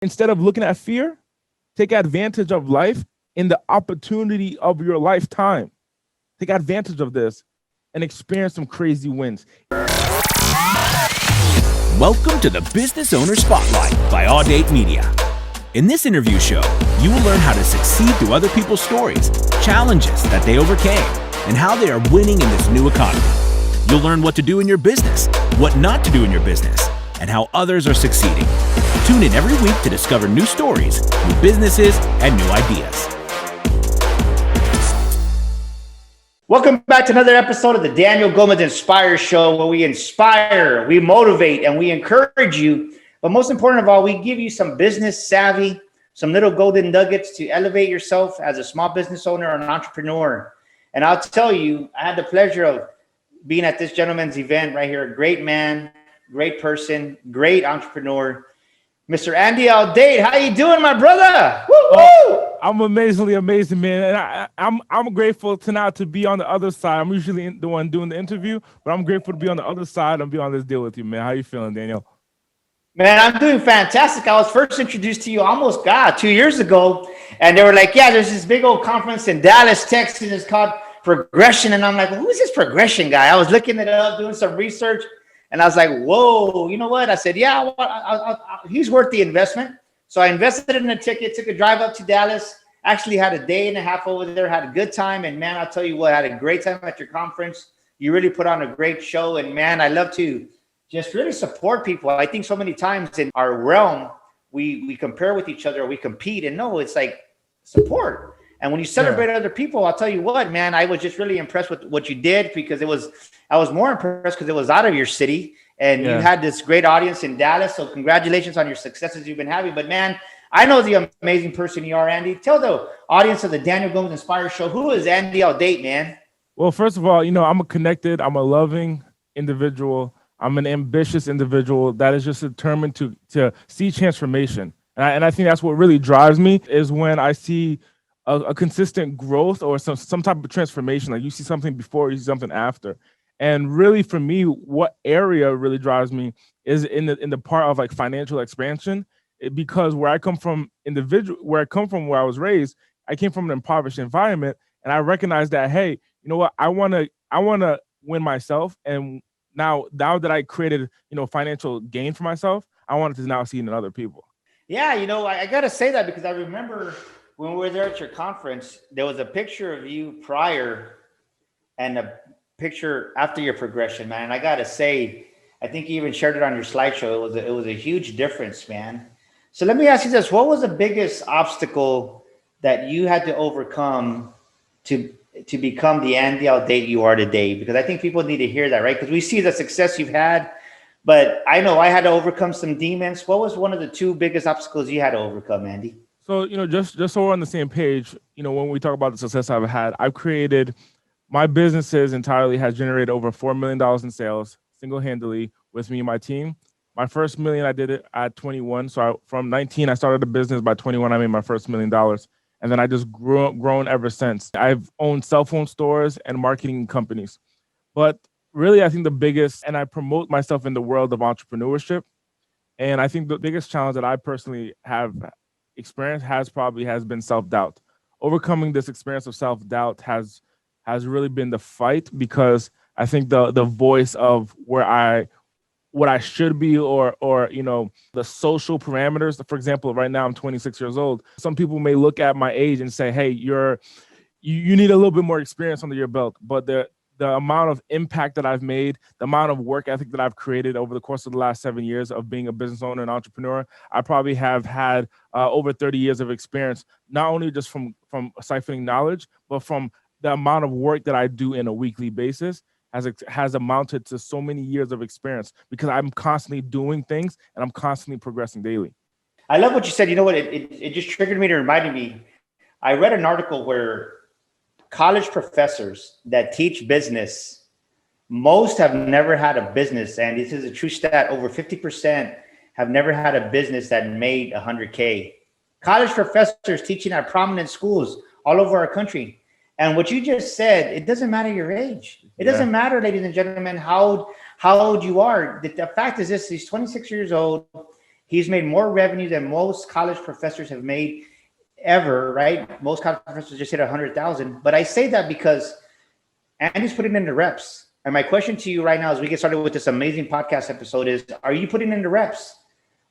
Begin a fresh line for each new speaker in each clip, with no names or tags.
Instead of looking at fear, take advantage of life in the opportunity of your lifetime. Take advantage of this and experience some crazy wins.
Welcome to the Business Owner Spotlight by AudateMedia. In this interview show, you will learn how to succeed through other people's stories, challenges that they overcame, and how they are winning in this new economy. You'll learn what to do in your business, what not to do in your business, and how others are succeeding. Tune in every week to discover new stories, new businesses, and new ideas.
Welcome back to another episode of the Daniel Gomez Inspire Show, where we inspire, we motivate, and we encourage you. But most important of all, we give you some business savvy, some little golden nuggets to elevate yourself as a small business owner or an entrepreneur. And I'll tell you, I had the pleasure of being at this gentleman's event right here. A great man, great person, great entrepreneur, Mr. Andy Audate. How you doing, my brother? Woo-hoo!
I'm amazing, man. And I'm grateful tonight to be on the other side. I'm usually the one doing the interview, but I'm grateful to be on the other side and be on this deal with you, man. How you feeling, Daniel?
Man, I'm doing fantastic. I was first introduced to you almost 2 years ago, and they were like, yeah, there's this big old conference in Dallas, Texas. It's called Progression. And I'm like, who is this Progression guy? I was looking it up, doing some research, and I was like, whoa, you know what? I said, yeah, he's worth the investment. So I invested in a ticket, took a drive up to Dallas, actually had a day and a half over there, had a good time. And man, I'll tell you what, I had a great time at your conference. You really put on a great show. And man, I love to just really support people. I think so many times in our realm, we compare with each other, we compete, and no, it's like support. And when you celebrate other people, I'll tell you what, man, I was just really impressed with what you did, because I was more impressed because it was out of your city. And you had this great audience in Dallas. So congratulations on your successes you've been having. But man, I know the amazing person you are, Andy. Tell the audience of the Daniel Gomez Inspire Show, who is Andy Audate, man?
Well, first of all, I'm I'm a loving individual. I'm an ambitious individual that is just determined to see transformation. And I think that's what really drives me, is when I see a consistent growth or some type of transformation. Like you see something before, you see something after. And really, for me, what area really drives me is in the part of like financial expansion, because where I come from, where I was raised, I came from an impoverished environment, and I recognize that, hey, you know what, I want to win myself, and now that I created financial gain for myself, I wanted to now see it in other people.
Yeah, I gotta say that, because I remember when we were there at your conference, there was a picture of you prior and a picture after your progression, man. And I gotta say, I think you even shared it on your slideshow. It was a huge difference, man. So let me ask you this: what was the biggest obstacle that you had to overcome to become the Andy Audate you are today? Because I think people need to hear that, right? Because we see the success you've had, but I know I had to overcome some demons. What was one of the two biggest obstacles you had to overcome, Andy?
So just so we're on the same page, when we talk about the success I've had, I've created. My businesses entirely has generated over $4 million in sales single-handedly with me and my team. My first million, I did it at 21. So from 19, I started a business. By 21, I made my first $1 million. And then I just grown ever since. I've owned cell phone stores and marketing companies. But really, I think the biggest, and I promote myself in the world of entrepreneurship. And I think the biggest challenge that I personally have experienced has been self-doubt. Overcoming this experience of self-doubt has really been the fight, because I think the voice of what I should be, or the social parameters. For example, right now I'm 26 years old. Some people may look at my age and say, hey, you need a little bit more experience under your belt. But the amount of impact that I've made, the amount of work ethic that I've created over the course of the last 7 years of being a business owner and entrepreneur, I probably have had over 30 years of experience, not only just from siphoning knowledge, but from the amount of work that I do in a weekly basis has amounted to so many years of experience, because I'm constantly doing things and I'm constantly progressing daily.
I love what you said. You know what? It just triggered me to remind me. I read an article where college professors that teach business, most have never had a business. And this is a true stat. Over 50% have never had a business that made 100K. College professors teaching at prominent schools all over our country. And what you just said, it doesn't matter your age. It doesn't matter, ladies and gentlemen, how old you are. The fact is this: he's 26 years old. He's made more revenue than most college professors have made ever, right? Most college professors just hit 100,000. But I say that because Andy's putting in the reps. And my question to you right now, as we get started with this amazing podcast episode, is: are you putting in the reps?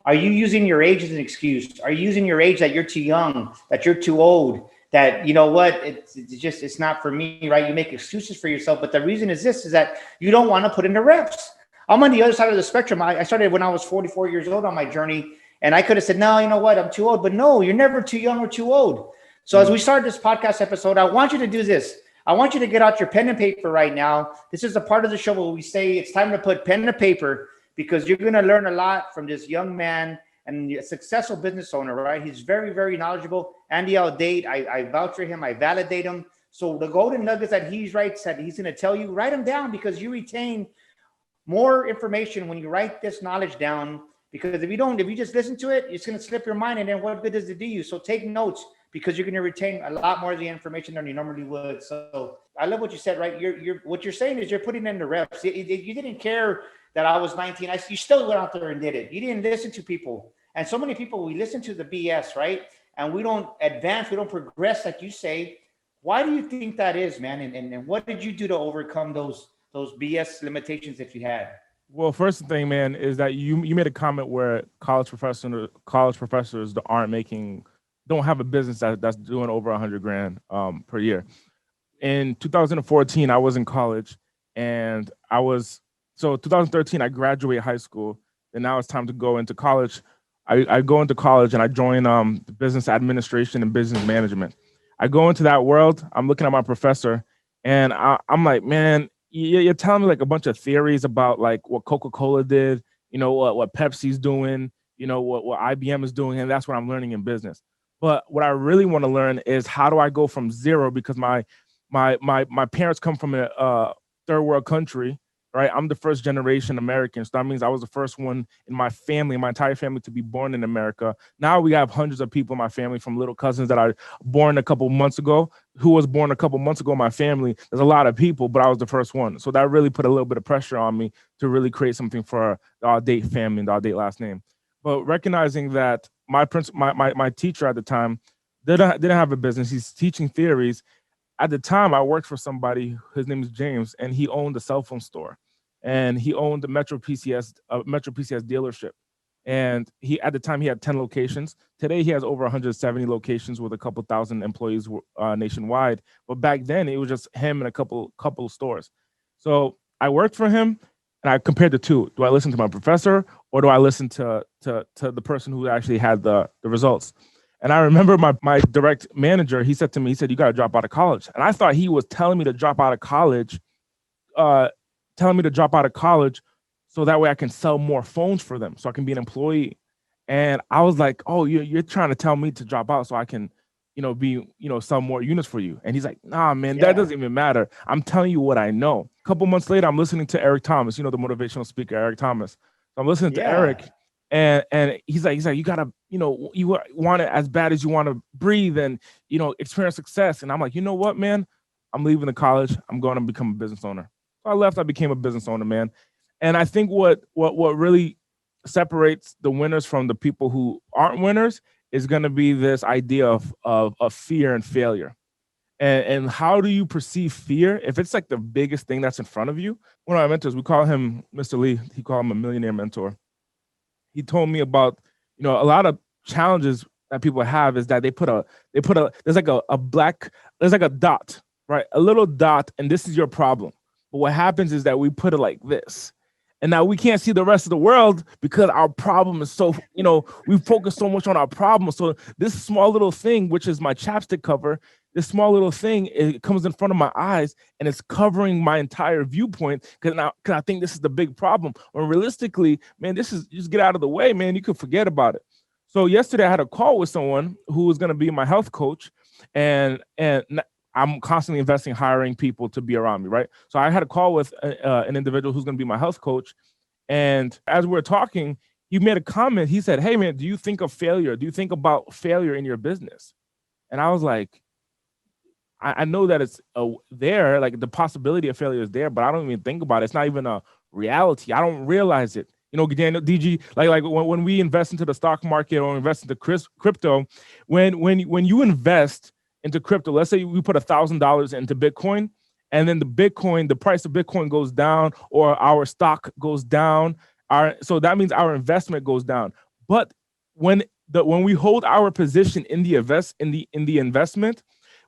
Are you using your age as an excuse? Are you using your age that you're too young, that you're too old, that, you know what, it's not for me, right? You make excuses for yourself. But the reason is this, is that you don't want to put in the reps. I'm on the other side of the spectrum. I started when I was 44 years old on my journey, and I could have said, no, you know what, I'm too old. But no, you're never too young or too old. So as we start this podcast episode, I want you to do this. I want you to get out your pen and paper right now. This is a part of the show where we say it's time to put pen to paper, because you're going to learn a lot from this young man and a successful business owner, right? He's very, very knowledgeable. Andy Audate, I vouch for him. I validate him. So the golden nuggets that he's going to tell you, write them down, because you retain more information when you write this knowledge down. Because if you just listen to it, it's going to slip your mind. And then what good does it do you? So take notes, because you're going to retain a lot more of the information than you normally would. So I love what you said, right? What you're saying is you're putting in the reps. You didn't care that I was 19. You still went out there and did it. You didn't listen to people. And so many people, we listen to the BS, right? And we don't advance, we don't progress, like you say. Why do you think that is, man? And what did you do to overcome those BS limitations that you had?
Well, first thing, man, is that you made a comment where college professors don't have a business that's doing over $100,000 per year. In 2014, I was in college, and 2013, I graduated high school, and now it's time to go into college. I go into college and I join the business administration and business management. I go into that world. I'm looking at my professor, and I'm like, man, you're telling me like a bunch of theories about like what Coca-Cola did, you know, what Pepsi's doing, you know, what IBM is doing, and that's what I'm learning in business. But what I really want to learn is, how do I go from zero? Because my parents come from a third world country, right? I'm the first generation American. So that means I was the first one in my family, my entire family, to be born in America. Now we have hundreds of people in my family, from little cousins that are born a couple months ago, who was born a couple months ago in my family. There's a lot of people, but I was the first one. So that really put a little bit of pressure on me to really create something for the Audate family and the Audate last name. But recognizing that my teacher at the time didn't have a business. He's teaching theories. At the time, I worked for somebody, his name is James, and he owned a cell phone store, and he owned the Metro PCS dealership. And at the time, he had 10 locations. Today, he has over 170 locations with a couple thousand employees nationwide. But back then, it was just him and a couple of stores. So I worked for him, and I compared the two. Do I listen to my professor, or do I listen to the person who actually had the results? And I remember my direct manager, he said to me, you got to drop out of college. And I thought he was telling me to drop out of college, so that way I can sell more phones for them, so I can be an employee. And I was like, oh, you're trying to tell me to drop out so I can, sell more units for you. And he's like, nah, man, that doesn't even matter. I'm telling you what I know. A couple months later, I'm listening to Eric Thomas, the motivational speaker, Eric Thomas. So I'm listening to Eric. And he's like, you gotta, you want it as bad as you want to breathe and, experience success. And I'm like, you know what, man, I'm leaving the college. I'm going to become a business owner. So I left. I became a business owner, man. And I think what really separates the winners from the people who aren't winners is going to be this idea of fear and failure. And how do you perceive fear? If it's like the biggest thing that's in front of you. One of my mentors, we call him Mr. Lee. He called him a millionaire mentor. He told me about, a lot of challenges that people have is that there's like a dot, right? A little dot, and this is your problem. But what happens is that we put it like this. And now we can't see the rest of the world because our problem is so, we focus so much on our problem. So this small little thing, which is my chapstick cover, this small little thing, it comes in front of my eyes and it's covering my entire viewpoint because I think this is the big problem. When realistically, man, just get out of the way, man. You could forget about it. So yesterday I had a call with someone who was going to be my health coach, and I'm constantly investing, hiring people to be around me, right? So I had a call with an individual who's going to be my health coach. And as we're talking, he made a comment. He said, hey, man, do you think of failure? Do you think about failure in your business? And I was like, I know that it's there, like the possibility of failure is there, but I don't even think about it. It's not even a reality. I don't realize it. You know, Daniel, DG, like when we invest into the stock market or invest into crypto, when you invest into crypto, let's say we put $1,000 into Bitcoin, and then the price of Bitcoin goes down, or our stock goes down. So that means our investment goes down. But when we hold our position in the investment,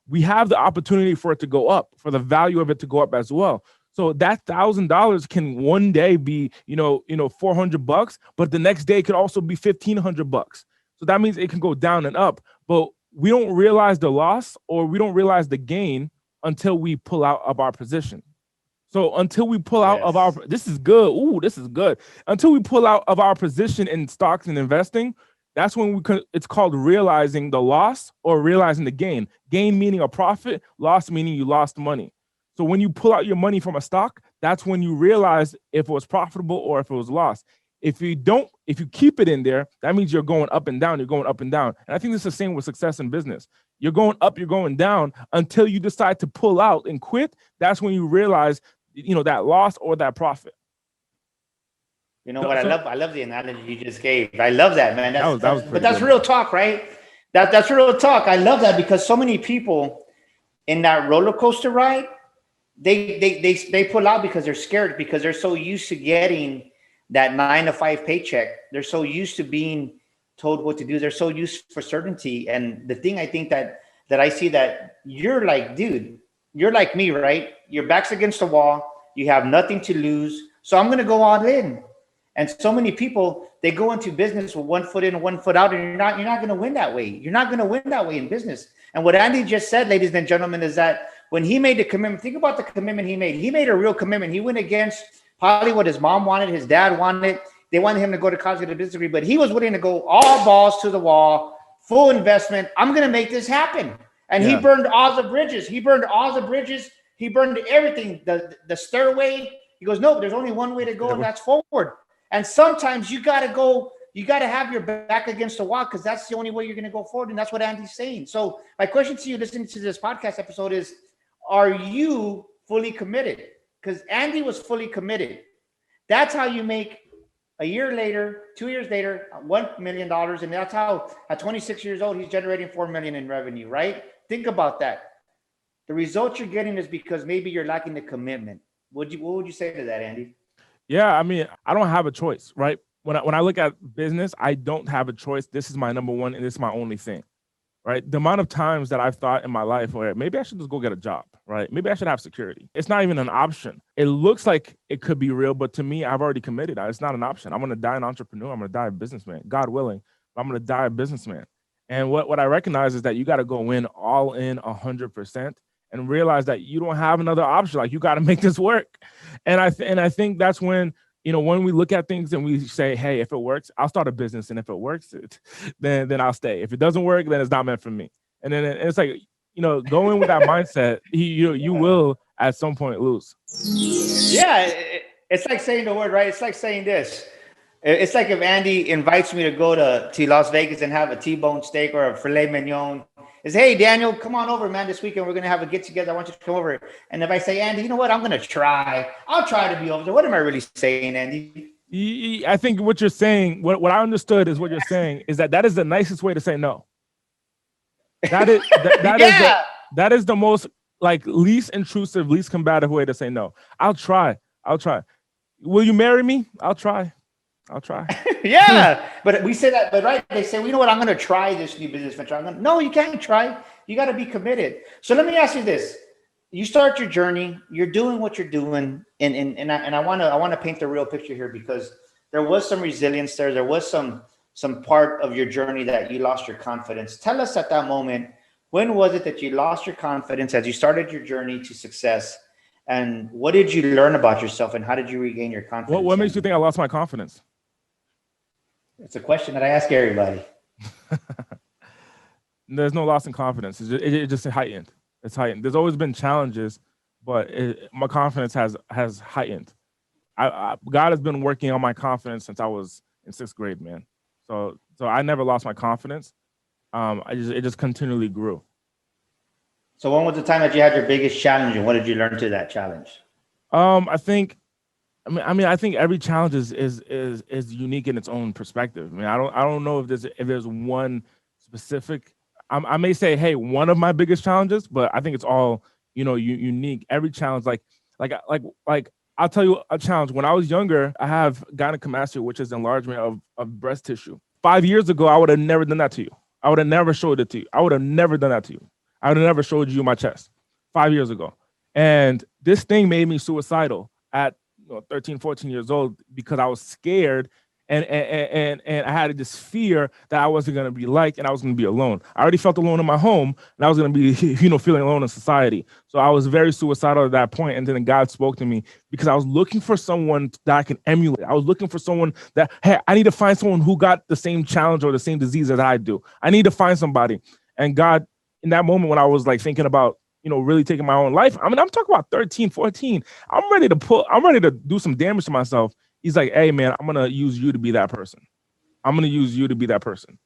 we have the opportunity for it to go up, for the value of it to go up as well. So that $1,000 can one day be, $400, but the next day it could also be $1,500. So that means it can go down and up. But we don't realize the loss, or we don't realize the gain until we pull out of our position. So until we pull out of our, this is good. Ooh, this is good. Until we pull out of our position in stocks and investing, that's when it's called realizing the loss or realizing the gain. Gain meaning a profit, loss meaning you lost money. So when you pull out your money from a stock, that's when you realize if it was profitable or if it was lost. If you keep it in there, that means you're going up and down, you're going up and down. And I think this is the same with success in business. You're going up, you're going down until you decide to pull out and quit. That's when you realize, that loss or that profit.
You know what? I love the analogy you just gave. I love that, man. That's
good.
Real talk, right? That's real talk. I love that, because so many people in that roller coaster ride, they pull out because they're scared, because they're so used to getting that 9 to 5 paycheck. They're so used to being told what to do. They're so used for certainty. And the thing I think that I see that you're like, dude, you're like me, right? Your back's against the wall. You have nothing to lose. So I'm going to go all in. And so many people, they go into business with 1 foot in and 1 foot out, and you're not going to win that way. You're not going to win that way in business. And what Andy just said, ladies and gentlemen, is that when he made the commitment, think about the commitment he made. He made a real commitment. He went against probably what his mom wanted, his dad wanted. They wanted him to go to college, get a business degree, but he was willing to go all balls to the wall, full investment. I'm going to make this happen. And he burned all the bridges. He burned everything, the stairway. He goes, no, there's only one way to go, and that's forward. And sometimes you got to go, you got to have your back against the wall, because that's the only way you're going to go forward. And that's what Andy's saying. So my question to you listening to this podcast episode is, are you fully committed? Because Andy was fully committed. That's how you make a year later, 2 years later, $1 million. And that's how at 26 years old, he's generating $4 million in revenue, right? Think about that. The results you're getting is because maybe you're lacking the commitment. What would you say to that, Andy?
Yeah, I mean, I don't have a choice, right? When I look at business, I don't have a choice. This is my number one, and this is my only thing, right? The amount of times that I've thought in my life where maybe I should just go get a job, right? Maybe I should have security. It's not even an option. It looks like it could be real, but to me, I've already committed. It's not an option. I'm going to die an entrepreneur. I'm going to die a businessman, God willing. I'm going to die a businessman. And what I recognize is that you got to go in all in 100%. And realize that you don't have another option. Like, you got to make this work. And I think that's when, when we look at things and we say, hey, if it works, I'll start a business. And if it works, then I'll stay. If it doesn't work, then it's not meant for me. And then it's like, go in with that mindset. You will at some point lose.
Yeah. It's like saying the word, right? It's like saying this. It's like if Andy invites me to go to Las Vegas and have a T-bone steak or a filet mignon. Is, hey, Daniel, come on over, man. This weekend we're going to have a get together. I want you to come over. And if I say, Andy, you know what? I'm going to try. I'll try to be over there. What am I really saying, Andy?
I think what you're saying, what I understood is what you're saying is that is the nicest way to say no. That is the most least intrusive, least combative way to say no. I'll try. Will you marry me? I'll try.
Yeah, but we say that, but right, they say, well, you know what, I'm going to try this new business venture. No, you can't try. You got to be committed. So let me ask you this. You start your journey, you're doing what you're doing. And I want to paint the real picture here, because there was some resilience there. There was some part of your journey that you lost your confidence. Tell us at that moment, when was it that you lost your confidence as you started your journey to success? And what did you learn about yourself, and how did you regain your confidence?
What makes you think I lost my confidence?
It's a question that I ask everybody.
There's no loss in confidence. It just heightened. It's heightened. There's always been challenges, but my confidence has heightened. God has been working on my confidence since I was in 6th grade, man. So I never lost my confidence. It just continually grew.
So when was the time that you had your biggest challenge, and what did you learn through that challenge?
I think I think every challenge is unique in its own perspective. I mean, I don't know if there's one specific. I may say, hey, one of my biggest challenges, but I think it's all unique. Every challenge, like I'll tell you a challenge. When I was younger, I have gynecomastia, which is enlargement of breast tissue. 5 years ago, I would have never done that to you. I would have never showed it to you. I would have never done that to you. I would have never showed you my chest 5 years ago. And this thing made me suicidal at 13, 14 years old because I was scared and I had this fear that I wasn't going to be liked and I was going to be alone. I already felt alone in my home and I was going to be, feeling alone in society. So I was very suicidal at that point. And then God spoke to me because I was looking for someone that I can emulate. I was looking for someone that, hey, I need to find someone who got the same challenge or the same disease as I do. I need to find somebody. And God, in that moment when I was like thinking about, really taking my own life. I mean, I'm talking about 13, 14. I'm ready to do some damage to myself. He's like, hey man, I'm going to use you to be that person. I'm going to use you to be that person.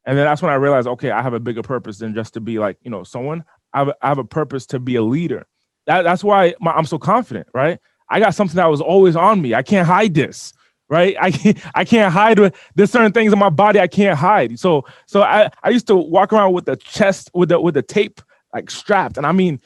And then that's when I realized, okay, I have a bigger purpose than just to be like, someone. I have a purpose to be a leader. That's why I'm so confident, right? I got something that was always on me. I can't hide this, right? I can't hide. There's certain things in my body I can't hide. So I used to walk around with the chest, with the tape, like strapped. And I mean,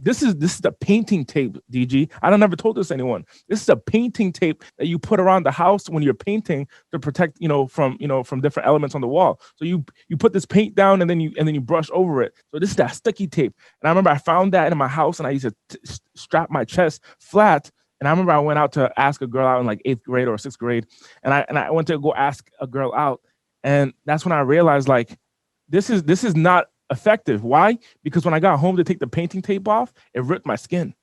this is the painting tape, DG. I don't ever told this to anyone. This is a painting tape that you put around the house when you're painting to protect, from different elements on the wall. So you put this paint down and then you brush over it. So this is that sticky tape. And I remember I found that in my house and I used to strap my chest flat. And I remember I went out to ask a girl out in like 8th grade or 6th grade. And I went to go ask a girl out. And that's when I realized like, this is not effective. Why? Because when I got home to take the painting tape off, it ripped my skin.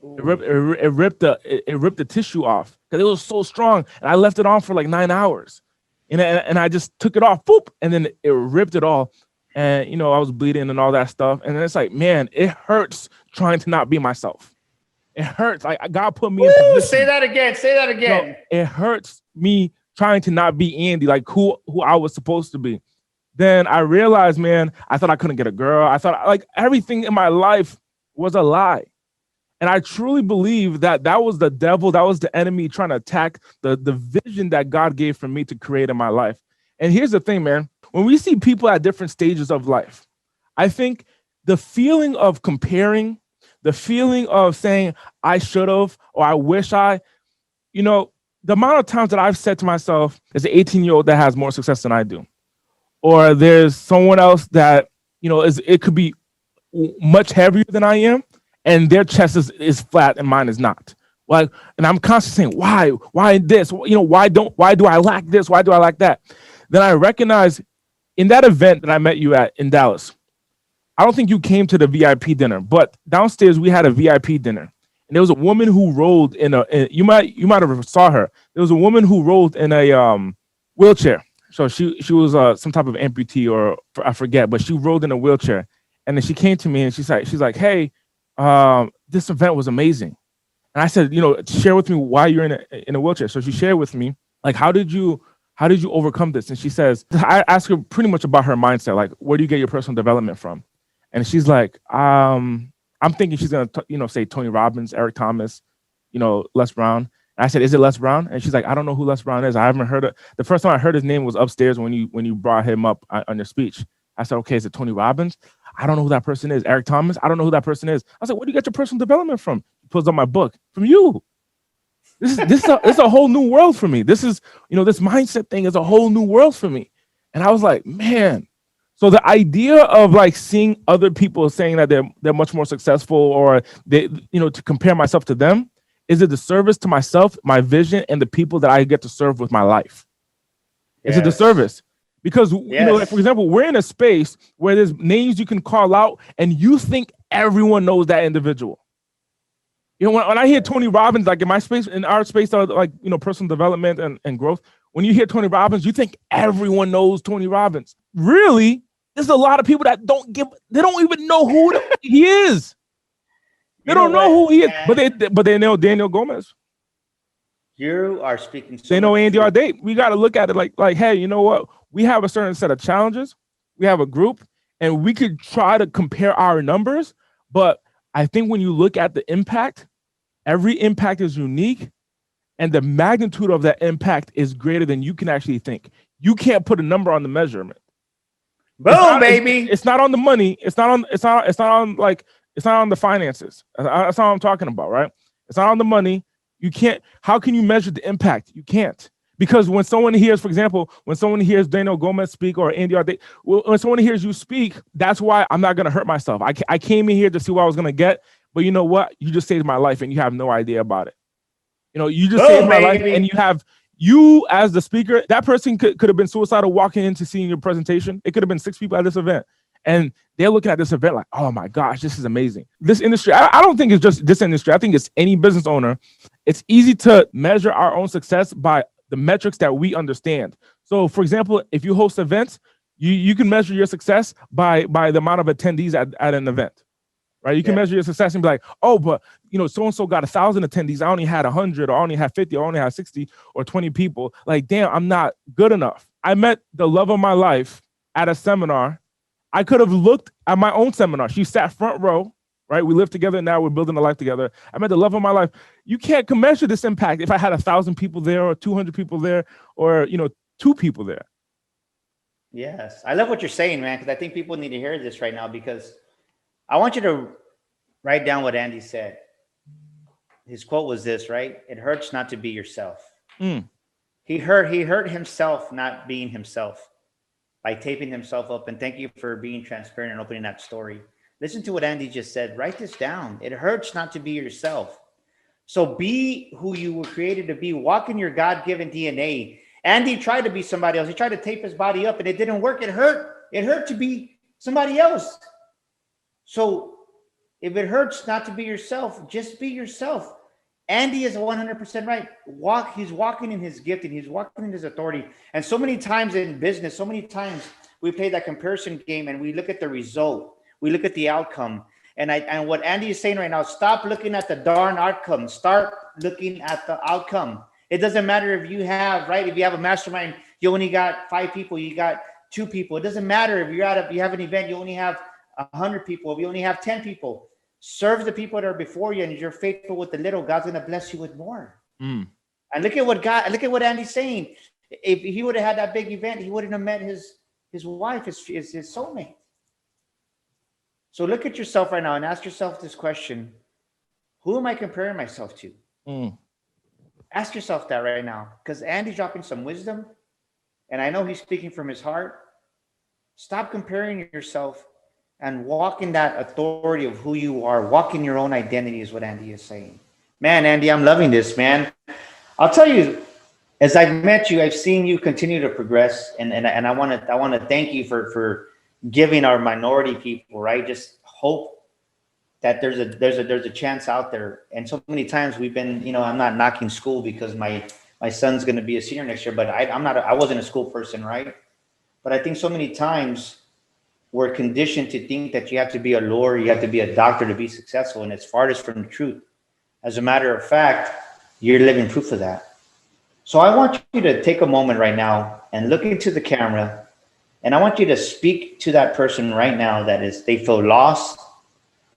It ripped the tissue off because it was so strong. And I left it on for like 9 hours. And I just took it off, boop, and then it ripped it all. And I was bleeding and all that stuff. And then it's like, man, it hurts trying to not be myself. It hurts. Like God put me in position.
Say that again.
It hurts me trying to not be Andy, like who I was supposed to be. Then I realized, man, I thought I couldn't get a girl. I thought like everything in my life was a lie. And I truly believe that was the devil, that was the enemy trying to attack the vision that God gave for me to create in my life. And here's the thing, man, when we see people at different stages of life, I think the feeling of comparing, the feeling of saying I should have, or I wish the amount of times that I've said to myself as an 18-year-old that has more success than I do, or there's someone else that, it could be much heavier than I am, and their chest is flat and mine is not. Like, and I'm constantly saying, why this? Why do I lack this? Why do I lack that? Then I recognize in that event that I met you at in Dallas, I don't think you came to the VIP dinner, but downstairs we had a VIP dinner. And there was a woman who rolled you might have saw her. There was a woman who rolled in a wheelchair. So she was some type of amputee or I forget, but she rolled in a wheelchair. And then she came to me and she's like, hey, this event was amazing. And I said, share with me why you're in a wheelchair. So she shared with me, like, how did you overcome this? And she says, I asked her pretty much about her mindset, like, where do you get your personal development from? And she's like, I'm thinking she's gonna say Tony Robbins, Eric Thomas, Les Brown. And I said, is it Les Brown? And she's like, I don't know who Les Brown is. I haven't heard it. The first time I heard his name was upstairs when you brought him up on your speech. I said, okay, is it Tony Robbins? I don't know who that person is. Eric Thomas? I don't know who that person is. I was like, where do you get your personal development from? He pulls up my book. From you. This is a whole new world for me. This is, this mindset thing is a whole new world for me. And I was like, man. So the idea of like seeing other people saying that they're much more successful or they, to compare myself to them, is a disservice to myself, my vision, and the people that I get to serve with my life. It's a disservice. Because, like, for example, we're in a space where there's names you can call out and you think everyone knows that individual. When I hear Tony Robbins, like in my space, in our space, like, personal development and growth, when you hear Tony Robbins, you think everyone knows Tony Robbins. Really, there's a lot of people that they don't even know who he is. They don't know who he is, but they know Daniel Gomez.
You are speaking.
They know Andy Audate. We got to look at it like, hey, you know what? We have a certain set of challenges. We have a group, and we could try to compare our numbers. But I think when you look at the impact, every impact is unique, And the magnitude of that impact is greater than you can actually think. You can't put a number on the measurement.
Boom, baby.
It's not on the money. It's not on the finances. That's not what I'm talking about, right? It's not on the money. You can't. How can you measure the impact? You can't. Because when someone hears, for example, when someone hears Daniel Gomez speak or Andy Audate, when someone hears you speak, that's why I'm not going to hurt myself. I came in here to see what I was going to get, but you know what? You just saved my life and you have no idea about it. You just saved my life and you as the speaker, that person could have been suicidal walking into seeing your presentation. It could have been 6 people at this event. And they're looking at this event like, oh my gosh, this is amazing. This industry, I don't think it's just this industry. I think it's any business owner. It's easy to measure our own success by the metrics that we understand. So for example, if you host events, you can measure your success by the amount of attendees at an event, right? You can measure your success and be like, oh, but so-and-so got 1,000 attendees. I only had 100 or I only had 50 or I only had 60 or 20 people. Like, damn, I'm not good enough. I met the love of my life at a seminar. I could have looked at my own seminar. She sat front row, right? We live together now. We're building a life together. I met the love of my life. You can't measure this impact if I had 1,000 people there or 200 people there or, 2 people there.
Yes. I love what you're saying, man, because I think people need to hear this right now, because I want you to write down what Andy said. His quote was this, right? It hurts not to be yourself. He hurt himself not being himself by taping himself up. And thank you for being transparent and opening that story. Listen to what Andy just said. Write this down. It hurts not to be yourself. So be who you were created to be. Walk in your God-given DNA. Andy tried to be somebody else. He tried to tape his body up and it didn't work. It hurt. It hurt to be somebody else. So if it hurts not to be yourself, just be yourself. Andy is 100% right. He's walking in his gift and he's walking in his authority. And so many times in business, so many times we play that comparison game and we look at the result. We look at the outcome. And what Andy is saying right now, stop looking at the darn outcome. Start looking at the outcome. It doesn't matter if you have, right? If you have a mastermind, you only got 5 people, you got 2 people. It doesn't matter if you have an event, you only have 100 people. If you only have 10 people, serve the people that are before you, and if you're faithful with the little, God's going to bless you with more. And look at what Andy's saying. If he would have had that big event, he wouldn't have met his wife, his soulmate. So look at yourself right now and ask yourself this question: who am I comparing myself to? Ask yourself that right now, because Andy's dropping some wisdom, and I know he's speaking from his heart. Stop comparing yourself and walk in that authority of who you are. Walk in your own identity is what Andy is saying. Man, Andy, I'm loving this, man. I'll tell you, as I've met you, I've seen you continue to progress, and I want to thank you for giving our minority people, right, just hope that there's a chance out there. And so many times we've been, I'm not knocking school because my son's going to be a senior next year, but I wasn't a school person, right? But I think so many times we're conditioned to think that you have to be a lawyer, you have to be a doctor to be successful, and it's farthest from the truth. As a matter of fact, you're living proof of that. So I want you to take a moment right now and look into the camera, and I want you to speak to that person right now they feel lost.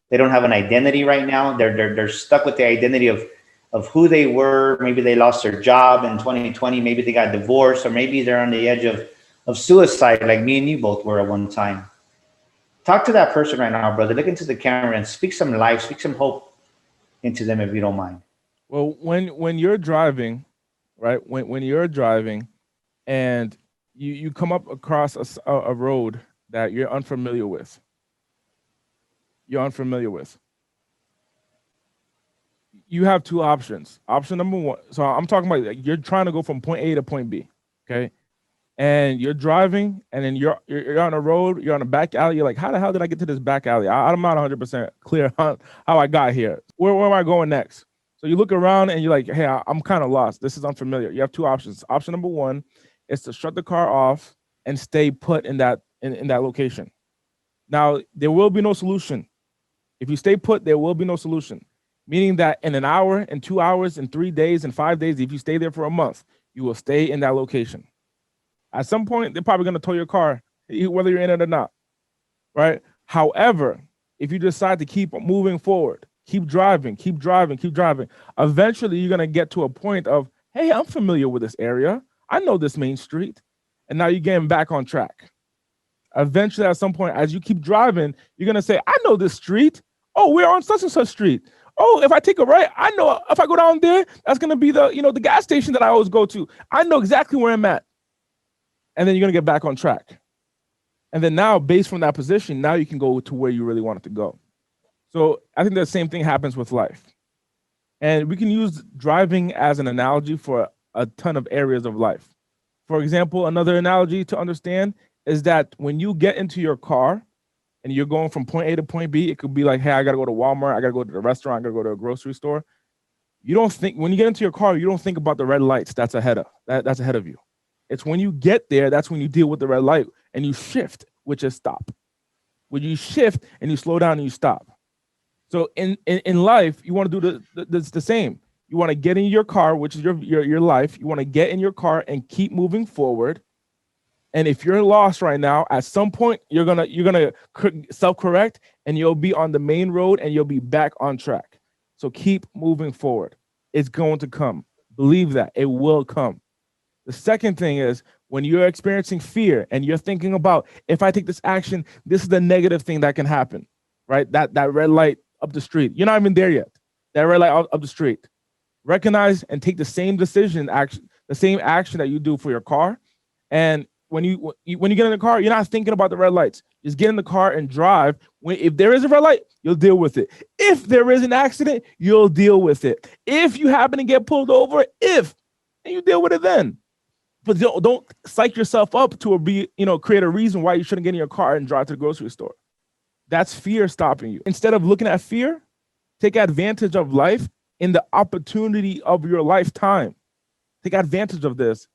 They don't have an identity right now. They're stuck with the identity of who they were. Maybe they lost their job in 2020. Maybe they got divorced, or maybe they're on the edge of suicide, like me and you both were at one time. Talk to that person right now, brother. Look into the camera and speak some life, speak some hope into them, if you don't mind.
Well, when you're driving, right? When you're driving and you come up across a road that you're unfamiliar with. You have 2 options. Option number 1. So I'm talking about you're trying to go from point A to point B. Okay. And you're driving, and then you're on a road, you're on a back alley. You're like, how the hell did I get to this back alley? I'm not 100% clear on how I got here. Where am I going next? So you look around and you're like, hey, I'm kind of lost. This is unfamiliar. You have 2 options. Option number 1 is to shut the car off and stay put in that location. Now, there will be no solution. If you stay put, there will be no solution. Meaning that in an hour, in 2 hours, in 3 days, in 5 days, if you stay there for a month, you will stay in that location. At some point, they're probably going to tow your car, whether you're in it or not, right? However, if you decide to keep moving forward, Keep driving, keep driving, keep driving. Eventually, you're gonna get to a point of, hey, I'm familiar with this area. I know this main street. And now you're getting back on track. Eventually, at some point, as you keep driving, you're gonna say, I know this street. Oh, we're on such and such street. Oh, if I take a right, I know if I go down there, that's gonna be the, the gas station that I always go to. I know exactly where I'm at. And then you're gonna get back on track. And then now, based from that position, now you can go to where you really wanted to go. So I think the same thing happens with life. And we can use driving as an analogy for a ton of areas of life. For example, another analogy to understand is that when you get into your car and you're going from point A to point B, it could be like, hey, I got to go to Walmart. I got to go to the restaurant. I got to go to a grocery store. You don't think, when you get into your car, you don't think about the red lights that's ahead of you. It's when you get there, that's when you deal with the red light and you shift, which is stop. When you shift and you slow down and you stop. So in life, you want to do the same. You want to get in your car, which is your life. You want to get in your car and keep moving forward. And if you're lost right now, at some point you're gonna self-correct and you'll be on the main road and you'll be back on track. So keep moving forward. It's going to come. Believe that it will come. The second thing is when you're experiencing fear and you're thinking about, if I take this action, this is the negative thing that can happen, right? That red light up the street. You're not even there yet. That red light up the street. Recognize and take the same the same action that you do for your car. And when you get in the car, you're not thinking about the red lights. Just get in the car and drive. If there is a red light, you'll deal with it. If there is an accident, you'll deal with it. If you happen to get pulled over, and you deal with it then. But don't psych yourself up to create a reason why you shouldn't get in your car and drive to the grocery store. That's fear stopping you. Instead of looking at fear, take advantage of life in the opportunity of your lifetime. Take advantage of this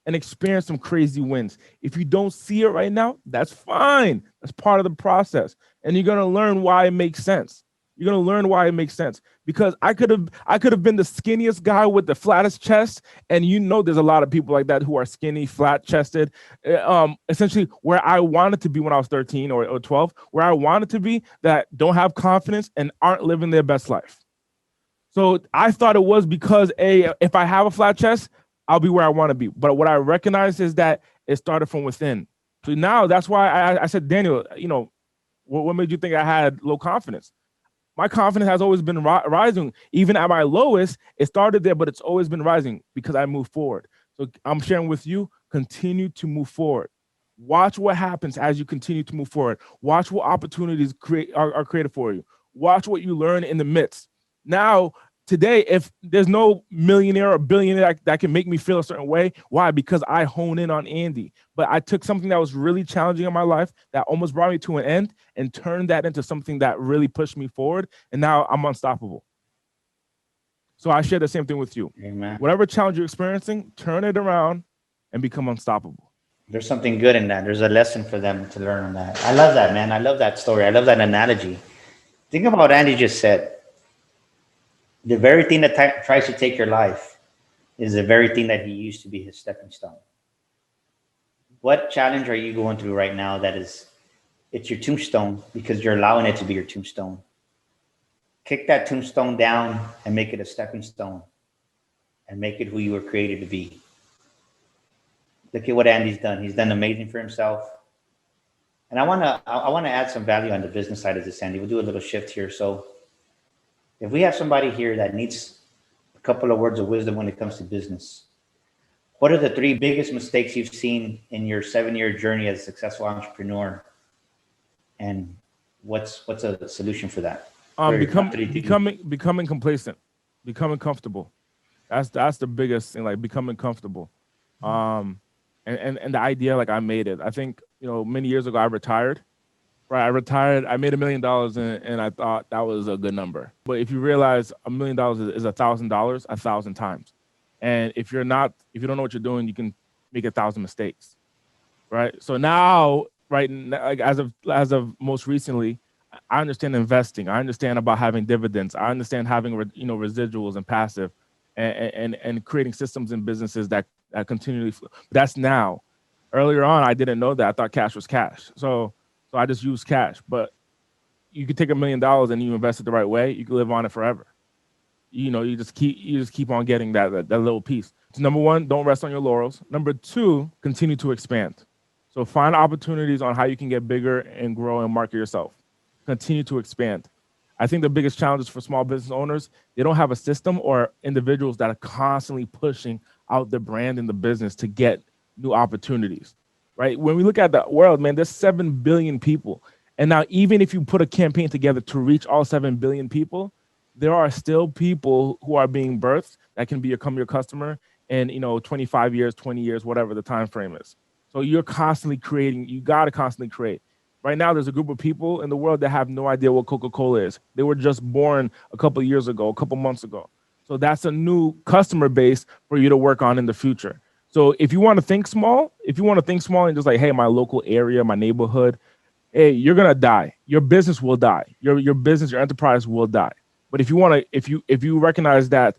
and experience some crazy wins. If you don't see it right now, that's fine. That's part of the process. And you're gonna learn why it makes sense. You're gonna learn why it makes sense. Because I could have been the skinniest guy with the flattest chest. And there's a lot of people like that who are skinny, flat-chested. Essentially where I wanted to be when I was 13 or 12, where I wanted to be, that don't have confidence and aren't living their best life. So I thought it was because if I have a flat chest, I'll be where I want to be. But what I recognize is that it started from within. So now that's why I said, Daniel, what made you think I had low confidence? My confidence has always been rising. Even at my lowest, it started there, but it's always been rising because I move forward. So I'm sharing with you, continue to move forward. Watch what happens as you continue to move forward. Watch what opportunities are created for you. Watch what you learn in the midst. Now, today, if there's no millionaire or billionaire that can make me feel a certain way, why? Because I hone in on Andy. But I took something that was really challenging in my life that almost brought me to an end and turned that into something that really pushed me forward. And now I'm unstoppable. So I share the same thing with you.
Amen.
Whatever challenge you're experiencing, turn it around and become unstoppable.
There's something good in that. There's a lesson for them to learn on that. I love that, man. I love that story. I love that analogy. Think about what Andy just said. The very thing that tries to take your life is the very thing that he used to be his stepping stone. What challenge are you going through right now it's your tombstone because you're allowing it to be your tombstone? Kick that tombstone down and make it a stepping stone and make it who you were created to be. Look at what Andy's done. He's done amazing for himself. And I want to add some value on the business side of this, Andy. We'll do a little shift here. So if we have somebody here that needs a couple of words of wisdom when it comes to business, what are the 3 biggest mistakes you've seen in your 7-year journey as a successful entrepreneur? And what's a solution for that? Becoming complacent, becoming comfortable. That's the biggest thing, like becoming comfortable. And the idea, like I made it. I think, many years ago I retired. Right, I retired. I made $1 million, and I thought that was a good number. But if you realize $1 million is $1,000 1,000 times, and if you don't know what you're doing, you can make 1,000 mistakes, right? So now, right, like as of most recently, I understand investing. I understand about having dividends. I understand having residuals and passive, and creating systems and businesses that continually. That's now. Earlier on, I didn't know that. I thought cash was cash. So I just use cash. But,
you could take $1 million and you invest it the right way, you can live on it forever. You just keep on getting that little piece. So number one, don't rest on your laurels. Number two, continue to expand. So find opportunities on how you can get bigger and grow and market yourself. Continue to expand. I think the biggest challenges for small business owners, they don't have a system or individuals that are constantly pushing out the brand and the business to get new opportunities, right? When we look at the world, man, there's 7 billion people. And now even if you put a campaign together to reach all 7 billion people, there are still people who are being birthed that can become your customer in 25 years, 20 years, whatever the time frame is. So you're constantly creating. You got to constantly create. Right now, there's a group of people in the world that have no idea what Coca-Cola is. They were just born a couple of years ago, a couple months ago. So that's a new customer base for you to work on in the future. So if you want to think small, and just like, hey, my local area, my neighborhood, hey, you're gonna die. Your business will die. Your business, your enterprise will die. But if you recognize that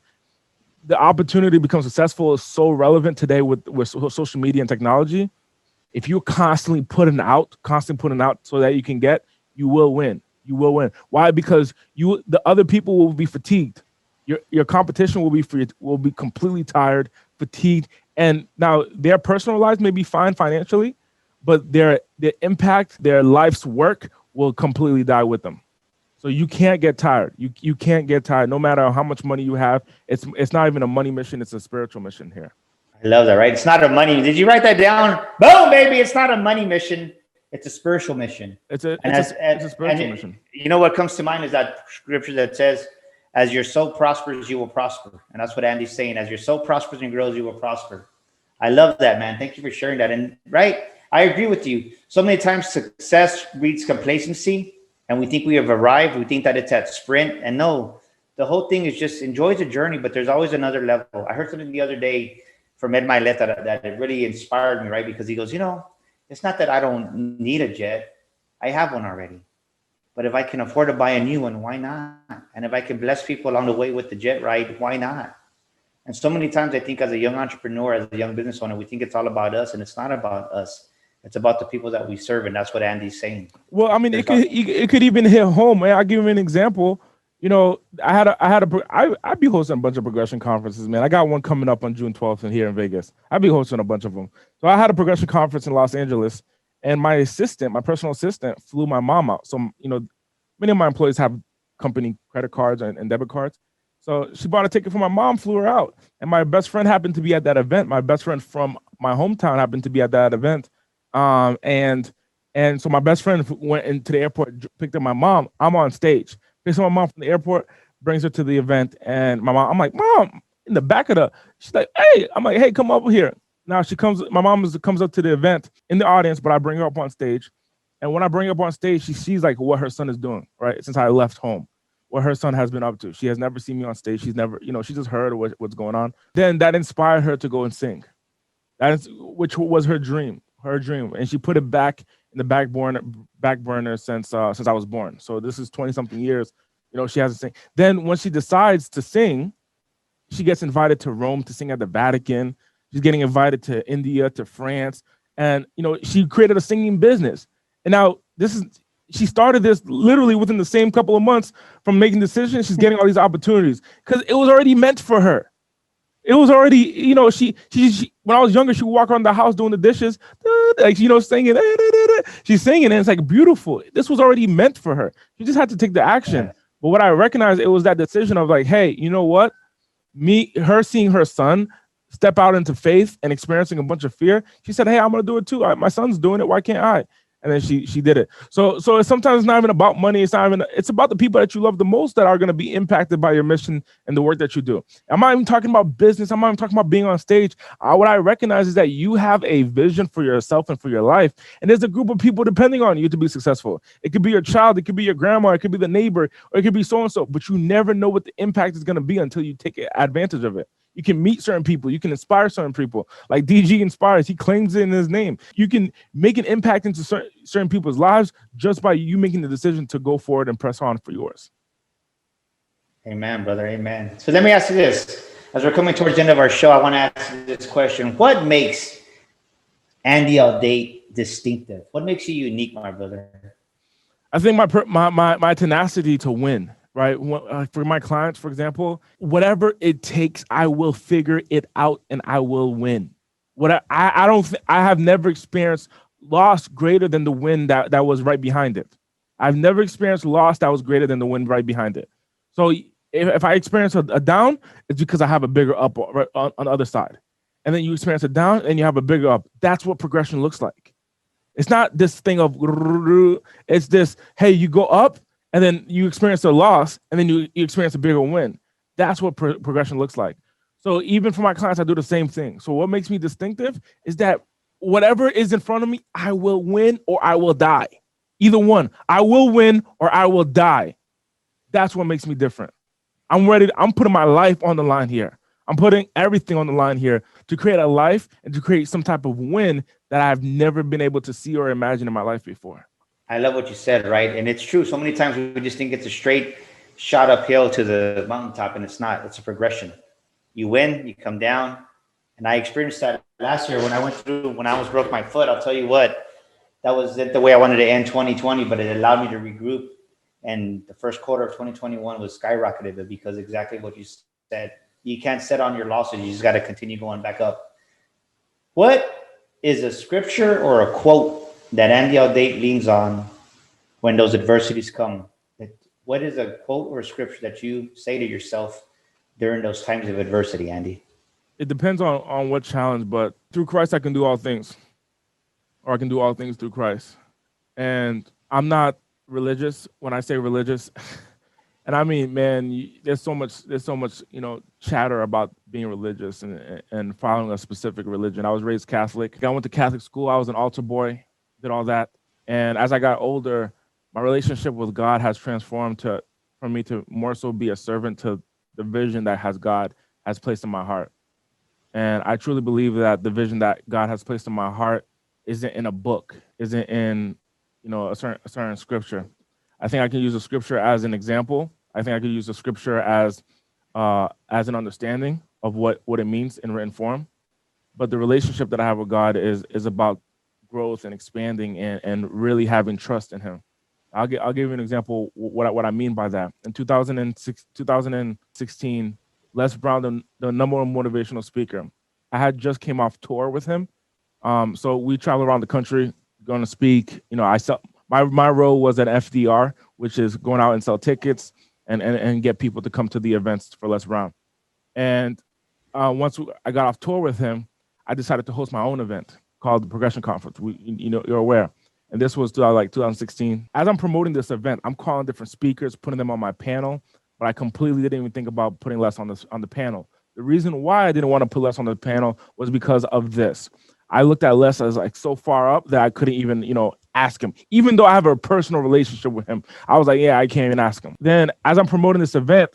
the opportunity to become successful is so relevant today with social media and technology, if you're constantly putting out so that you can get, you will win. You will win. Why? Because the other people will be fatigued. Your competition will be completely tired, fatigued, and now their personal lives may be fine financially, but their impact, their life's work will completely die with them. So you can't get tired. You can't get tired, no matter how much money you have. It's not even a money mission. It's a spiritual mission here.
I love that, right? It's not a money. Did you write that down? Boom, baby. It's not a money mission. It's a spiritual mission.
It's a spiritual mission.
You know what comes to mind is that scripture that says, as your soul prospers, you will prosper. And that's what Andy's saying. As your soul prospers and grows, you will prosper. I love that, man. Thank you for sharing that. And right, I agree with you. So many times success breeds complacency. And we think we have arrived. We think that it's at sprint. And no, the whole thing is just enjoy the journey, but there's always another level. I heard something the other day from Ed Milet that it really inspired me, right? Because he goes, it's not that I don't need a jet. I have one already. But if I can afford to buy a new one, why not? And if I can bless people along the way with the jet ride, why not? And so many times I think as a young entrepreneur, as a young business owner, we think it's all about us, and it's not about us. It's about the people that we serve, and that's what Andy's saying.
Well, I mean, it could even hit home. Man, I'll give you an example. I'd be hosting a bunch of progression conferences, man. I got one coming up on June 12th here in Vegas. I'd be hosting a bunch of them. So I had a progression conference in Los Angeles, and my personal assistant, flew my mom out. So, many of my employees have company credit cards and debit cards. So she bought a ticket for my mom, flew her out. And my best friend happened to be at that event. My best friend from my hometown happened to be at that event. And so my best friend went into the airport, picked up my mom. I'm on stage. Picks up my mom from the airport, brings her to the event. And my mom, I'm like, Mom, in the back of she's like, hey, I'm like, hey, come over here. Now my mom comes up to the event in the audience, but I bring her up on stage. And when I bring her up on stage, she sees like what her son is doing, right? Since I left home, what her son has been up to. She has never seen me on stage. She's never, she just heard what's going on. Then that inspired her to go and sing. Which was her dream. And she put it back in the back burner since I was born. So this is 20 something years, she hasn't sing. Then when she decides to sing, she gets invited to Rome to sing at the Vatican. She's getting invited to India, to France. And, she created a singing business. And now she started this literally within the same couple of months from making decisions. She's getting all these opportunities because it was already meant for her. It was already, she when I was younger, she would walk around the house doing the dishes, like, singing. She's singing, and it's like beautiful. This was already meant for her. She just had to take the action. Yeah. But what I recognized, it was that decision of like, hey, you know what? Her seeing her son step out into faith and experiencing a bunch of fear. She said, hey, I'm going to do it too. My son's doing it. Why can't I? And then she did it. So sometimes it's not even about money. It's about the people that you love the most that are going to be impacted by your mission and the work that you do. I'm not even talking about business. I'm not even talking about being on stage. What I recognize is that you have a vision for yourself and for your life. And there's a group of people depending on you to be successful. It could be your child. It could be your grandma. It could be the neighbor, or it could be so-and-so. But you never know what the impact is going to be until you take advantage of it. You can meet certain people. You can inspire certain people. Like DG inspires. He claims it in his name. You can make an impact into certain people's lives just by you making the decision to go forward and press on for yours.
Amen, brother. Amen. So let me ask you this. As we're coming towards the end of our show, I want to ask you this question. What makes Andy Audate distinctive? What makes you unique, my brother?
I think my tenacity to win, right? For my clients, for example, whatever it takes, I will figure it out and I will win. I have never experienced loss greater than the win that was right behind it. I've never experienced loss that was greater than the win right behind it. So if I experience a down, it's because I have a bigger up right on the other side. And then you experience a down and you have a bigger up. That's what progression looks like. It's not this thing of, it's this, hey, you go up and then you experience a loss and then you experience a bigger win. That's what progression looks like. So even for my clients, I do the same thing. So what makes me distinctive is that whatever is in front of me, I will win or I will die. Either one, I will win or I will die. That's what makes me different. I'm ready. I'm putting my life on the line here. I'm putting everything on the line here to create a life and to create some type of win that I've never been able to see or imagine in my life before.
I love what you said, right? And it's true. So many times we just think it's a straight shot uphill to the mountaintop, and it's not. It's a progression. You win, you come down. And I experienced that last year when I was broke my foot. I'll tell you what, that wasn't the way I wanted to end 2020, but it allowed me to regroup. And the first quarter of 2021 was skyrocketed because exactly what you said. You can't sit on your losses. You just got to continue going back up. What is a scripture or a quote that Andy Audate leans on when those adversities come? What is a quote or a scripture that you say to yourself during those times of adversity, Andy?
It depends on what challenge, but through Christ, I can do all things, or I can do all things through Christ. And I'm not religious when I say religious. And I mean, man, there's so much, chatter about being religious and following a specific religion. I was raised Catholic. I went to Catholic school. I was an altar boy, did all that. And as I got older, my relationship with God has transformed for me to more so be a servant to the vision that God has placed in my heart. And I truly believe that the vision that God has placed in my heart isn't in a book, isn't in, a certain scripture. I think I can use a scripture as an example. I think I could use a scripture as an understanding of what it means in written form. But the relationship that I have with God is about growth and expanding and really having trust in Him. I'll give you an example what I mean by that. In 2016, Les Brown, the number one motivational speaker, I had just came off tour with him. So we travel around the country, going to speak. My role was at FDR, which is going out and sell tickets and get people to come to the events for Les Brown. And once I got off tour with him, I decided to host my own event called the Progression Conference. You're aware. And this was 2016. As I'm promoting this event, I'm calling different speakers, putting them on my panel, but I completely didn't even think about putting Les on the panel. The reason why I didn't want to put Les on the panel was because of this. I looked at Les as so far up that I couldn't even, ask him. Even though I have a personal relationship with him, I was like, yeah, I can't even ask him. Then as I'm promoting this event,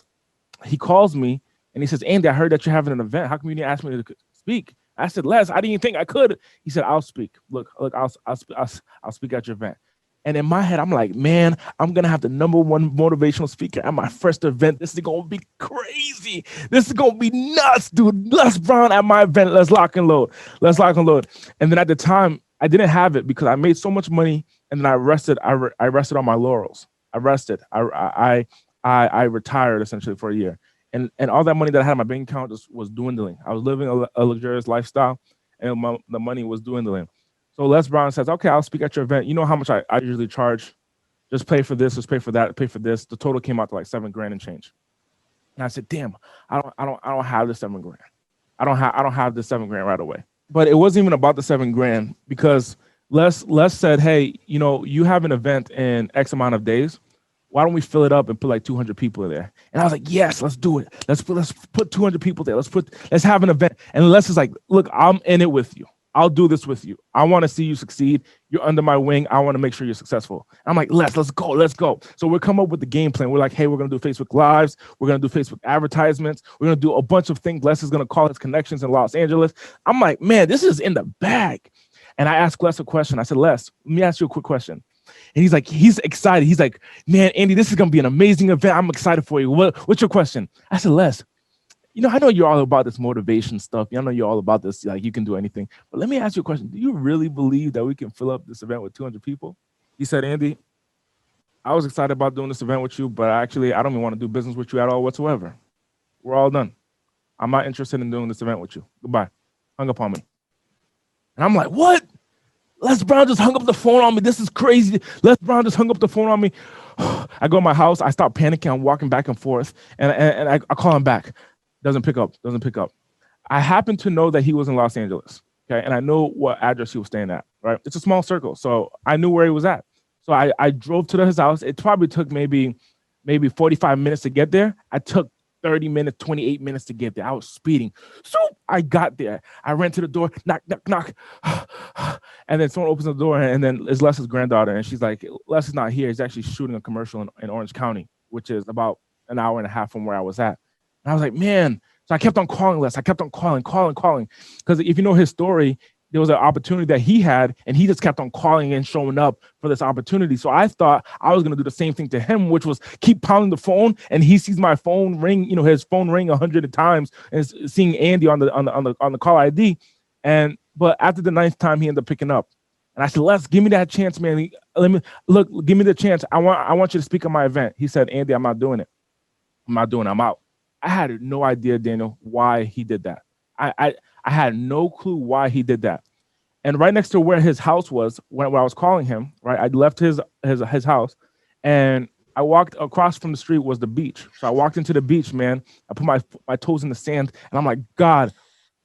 he calls me and he says, Andy, I heard that you're having an event. How come you didn't ask me to speak? I said, Les, I didn't even think I could. He said, I'll speak. Look, I'll speak at your event. And in my head, I'm like, man, I'm going to have the number one motivational speaker at my first event. This is going to be crazy. This is going to be nuts, dude. Les Brown at my event. Let's lock and load. Let's lock and load. And then at the time, I didn't have it because I made so much money and then I rested. I rested on my laurels. I rested. I retired essentially for a year. And all that money that I had in my bank account was dwindling. I was living a luxurious lifestyle and the money was dwindling. So Les Brown says, okay, I'll speak at your event. You know how much I usually charge? Just pay for this, just pay for that, pay for this. The total came out to like $7,000 and change. And I said, damn, I don't have the $7,000. I don't have the $7,000 right away. But it wasn't even about the $7,000 because Les said, hey, you have an event in X amount of days. Why don't we fill it up and put like 200 people in there? And I was like, yes, let's do it. Let's put 200 people there. Let's have an event. And Les is like, look, I'm in it with you. I'll do this with you. I want to see you succeed. You're under my wing. I want to make sure you're successful. I'm like, let's go. So we're coming up with the game plan. We're like, hey, we're going to do Facebook Lives. We're going to do Facebook advertisements. We're going to do a bunch of things. Les is going to call his connections in Los Angeles. I'm like, man, this is in the bag. And I asked Les a question. I said, Les, let me ask you a quick question. And he's excited. He's like, man, Andy, this is going to be an amazing event. I'm excited for you. What's your question? I said, Les, I know you're all about this motivation stuff. I know you're all about this, like you can do anything. But let me ask you a question. Do you really believe that we can fill up this event with 200 people? He said, Andy, I was excited about doing this event with you, but actually, I don't even want to do business with you at all whatsoever. We're all done. I'm not interested in doing this event with you. Goodbye. Hung up on me. And I'm like, what? Les Brown just hung up the phone on me. This is crazy. Les Brown just hung up the phone on me. I go to my house. I start panicking. I'm walking back and forth. And I call him back. Doesn't pick up. I happen to know that he was in Los Angeles. Okay. And I know what address he was staying at. Right. It's a small circle. So I knew where he was at. So I drove to his house. It probably took maybe 45 minutes to get there. I took 30 minutes, 28 minutes to get there. I was speeding. So I got there. I ran to the door, knock, knock, knock. And then someone opens the door, and then it's Les's granddaughter. And she's like, Les is not here. He's actually shooting a commercial in Orange County, which is about an hour and a half from where I was at. And I was like, man. So I kept on calling Les. I kept on calling. Because if you know his story, there was an opportunity that he had, and he just kept on calling and showing up for this opportunity. So I thought I was going to do the same thing to him, which was keep pounding the phone, and he sees my phone ring, his phone ring 100 times, and seeing Andy on the call ID. But after the 9th time, he ended up picking up, and I said, Les, give me that chance, man. Give me the chance. I want you to speak at my event. He said, Andy, I'm not doing it. I'm out. I had no idea, Daniel, why he did that. I had no clue why he did that. And right next to where his house was, when I was calling him, right, I left his house, and I walked across from the street was the beach. So I walked into the beach, man. I put my toes in the sand, and I'm like, God,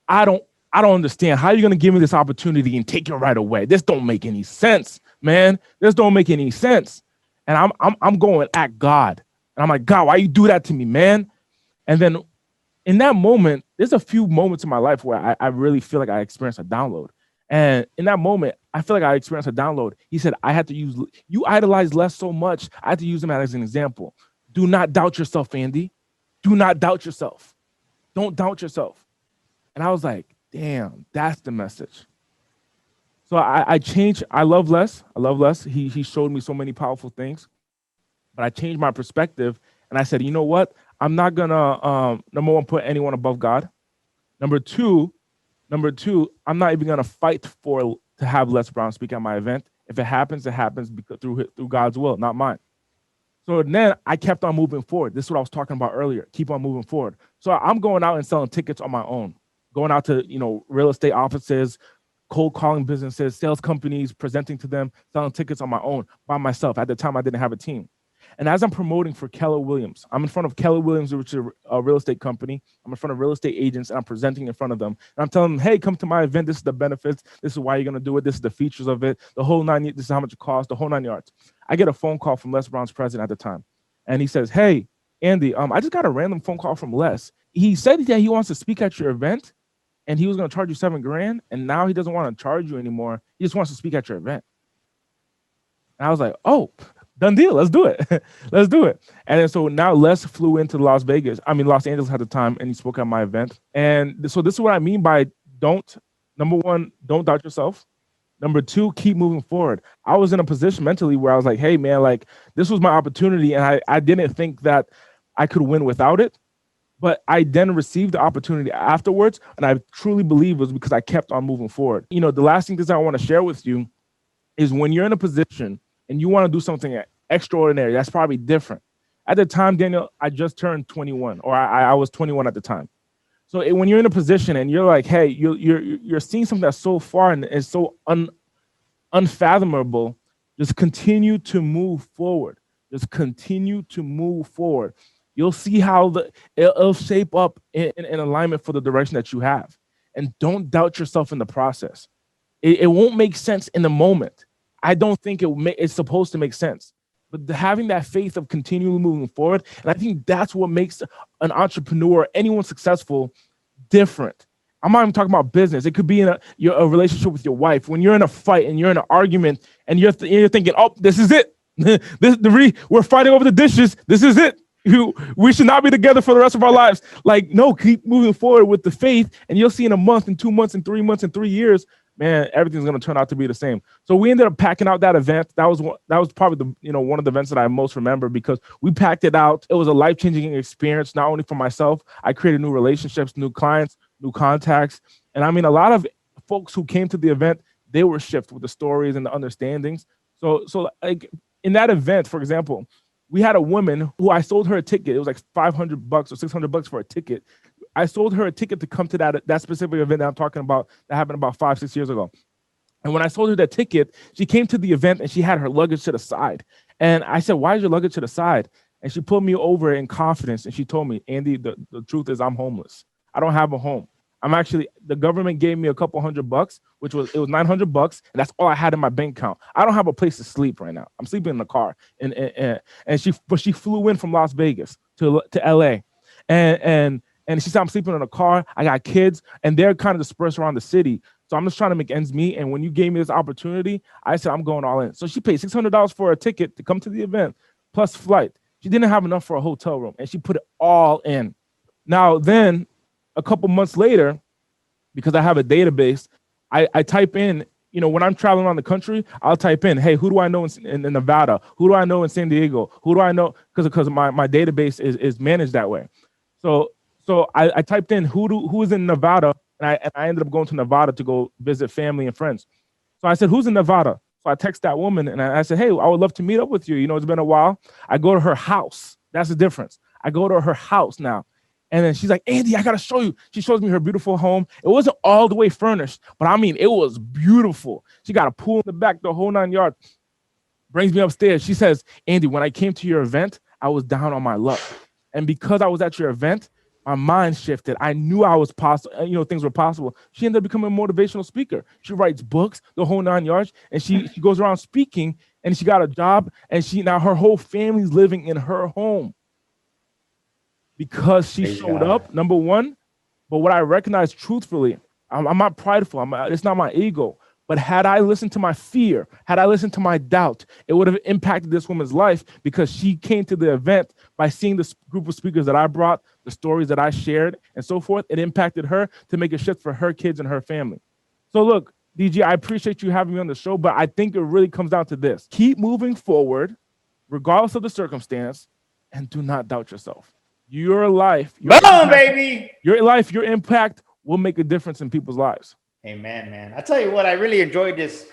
I don't understand. How are you going to give me this opportunity and take it right away? This don't make any sense, man. This don't make any sense. And I'm going at God, and I'm like, God, why you do that to me, man? And then in that moment, there's a few moments in my life where I really feel like I experienced a download. And in that moment, I feel like I experienced a download. He said, you idolize Les so much, I had to use him as an example. Do not doubt yourself, Andy. Do not doubt yourself. Don't doubt yourself. And I was like, damn, that's the message. So I changed. I love Les. He showed me so many powerful things. But I changed my perspective, and I said, you know what? I'm not gonna number one, put anyone above God. Number two, I'm not even gonna fight to have Les Brown speak at my event. If it happens, it happens because through God's will, not mine. So then I kept on moving forward. This is what I was talking about earlier. Keep on moving forward. So I'm going out and selling tickets on my own, going out to real estate offices, cold calling businesses, sales companies, presenting to them, selling tickets on my own by myself. At the time, I didn't have a team. And as I'm promoting for Keller Williams, I'm in front of Keller Williams, which is a real estate company. I'm in front of real estate agents, and I'm presenting in front of them. And I'm telling them, hey, come to my event. This is the benefits. This is why you're going to do it. This is the features of it. The whole 9, this is how much it costs, the whole 9 yards. I get a phone call from Les Brown's president at the time. And he says, hey, Andy, I just got a random phone call from Les. He said that he wants to speak at your event, and he was going to charge you $7,000. And now he doesn't want to charge you anymore. He just wants to speak at your event. And I was like, oh, done deal. Let's do it. Let's do it. And then, so now Les flew into Los Angeles at the time, and he spoke at my event. And so this is what I mean by number one, don't doubt yourself. Number two, keep moving forward. I was in a position mentally where I was like, hey, man, like this was my opportunity. And I didn't think that I could win without it. But I then received the opportunity afterwards. And I truly believe it was because I kept on moving forward. The last thing that I want to share with you is when you're in a position and you want to do something extraordinary, that's probably different. At the time, Daniel, I just turned 21, or I was 21 at the time. So when you're in a position and you're like, hey, you're seeing something that's so far and is so unfathomable, just continue to move forward. Just continue to move forward. You'll see how it'll shape up in alignment for the direction that you have. And don't doubt yourself in the process. It won't make sense in the moment. I don't think it's supposed to make sense. But having that faith of continually moving forward, and I think that's what makes an entrepreneur, anyone successful, different. I'm not even talking about business. It could be in a relationship with your wife. When you're in a fight and you're in an argument and you're thinking, oh, this is it. We're fighting over the dishes. This is it. We should not be together for the rest of our lives. Like, no, keep moving forward with the faith, and you'll see in a month, in 2 months, in 3 months, in 3 years, man, everything's going to turn out to be the same. So we ended up packing out that event. That was probably one of the events that I most remember because we packed it out. It was a life-changing experience, not only for myself. I created new relationships, new clients, new contacts. And I mean, a lot of folks who came to the event, they were shifted with the stories and the understandings. So like in that event, for example, we had a woman who I sold her a ticket. It was like $500 or $600 for a ticket. I sold her a ticket to come to that specific event that I'm talking about that happened about 5-6 years ago. And when I sold her that ticket, she came to the event and she had her luggage to the side. And I said, why is your luggage to the side? And she pulled me over in confidence and she told me, Andy, the truth is I'm homeless. I don't have a home. The government gave me a couple $100, it was $900, and that's all I had in my bank account. I don't have a place to sleep right now. I'm sleeping in the car. And she flew in from Las Vegas to LA. And she said, I'm sleeping in a car. I got kids, and they're kind of dispersed around the city. So I'm just trying to make ends meet. And when you gave me this opportunity, I said, I'm going all in. So she paid $600 for a ticket to come to the event, plus flight. She didn't have enough for a hotel room, and she put it all in. Now, then, a couple months later, because I have a database, I type in, when I'm traveling around the country, I'll type in, hey, who do I know in Nevada? Who do I know in San Diego? Who do I know? Because my database is managed that way. So I typed in who is in Nevada, and I ended up going to Nevada to go visit family and friends. So I said, who's in Nevada? So I text that woman and I said, hey, I would love to meet up with you. It's been a while. I go to her house. That's the difference. I go to her house now. And then she's like, Andy, I got to show you. She shows me her beautiful home. It wasn't all the way furnished, but I mean, it was beautiful. She got a pool in the back, the whole 9 yards. Brings me upstairs. She says, Andy, when I came to your event, I was down on my luck. And because I was at your event, my mind shifted. I knew I was possible, things were possible. She ended up becoming a motivational speaker. She writes books, the whole 9 yards, and she goes around speaking, and she got a job, and now her whole family's living in her home. Because she showed up, number one. But what I recognize truthfully, I'm not prideful. It's not my ego. But had I listened to my fear, had I listened to my doubt, it would have impacted this woman's life because she came to the event by seeing this group of speakers that I brought, the stories that I shared, and so forth. It impacted her to make a shift for her kids and her family. So look, DG, I appreciate you having me on the show, but I think it really comes down to this. Keep moving forward, regardless of the circumstance, and do not doubt yourself. Your life, your life, your impact will make a difference in people's lives. Amen,
man. I tell you what, I really enjoyed this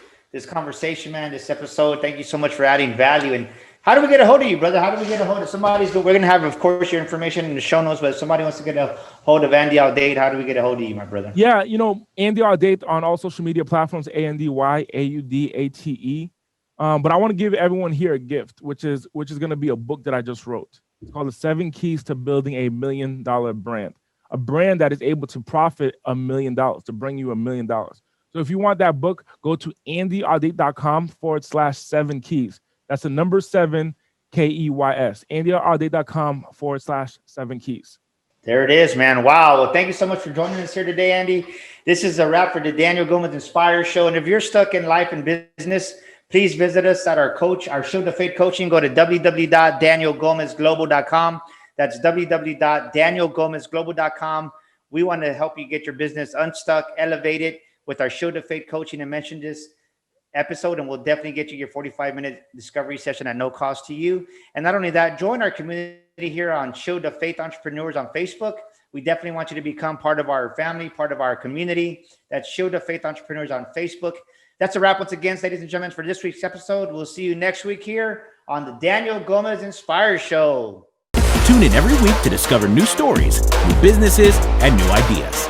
conversation, man, this episode. Thank you so much for adding value. And how do we get a hold of you, brother? How do we get a hold of we're going to have, of course, your information in the show notes, but if somebody wants to get a hold of Andy Audate, how do we get a hold of you, my brother?
Yeah, Andy Audate on all social media platforms, ANDYAUDATE. But I want to give everyone here a gift, which is going to be a book that I just wrote. It's called The 7 Keys to Building a $1 Million Brand, a brand that is able to profit $1 million, to bring you $1 million. So if you want that book, go to andyaudate.com/7 keys. That's the number 7 KEYS. andyaudate.com/7 keys.
There it is, man. Wow. Well, thank you so much for joining us here today, Andy. This is a wrap for the Daniel Gomez Inspire Show. And if you're stuck in life and business, please visit us at our Show to Faith coaching. Go to www.danielgomezglobal.com. That's www.danielgomezglobal.com. We want to help you get your business unstuck, elevated with our Show to Faith coaching and mention this episode, and we'll definitely get you your 45-minute discovery session at no cost to you. And not only that, join our community here on Show to Faith Entrepreneurs on Facebook. We definitely want you to become part of our family, part of our community. That's Show to Faith Entrepreneurs on Facebook. That's a wrap once again, ladies and gentlemen, for this week's episode. We'll see you next week here on the Daniel Gomez Inspire Show.
Tune in every week to discover new stories, new businesses, and new ideas.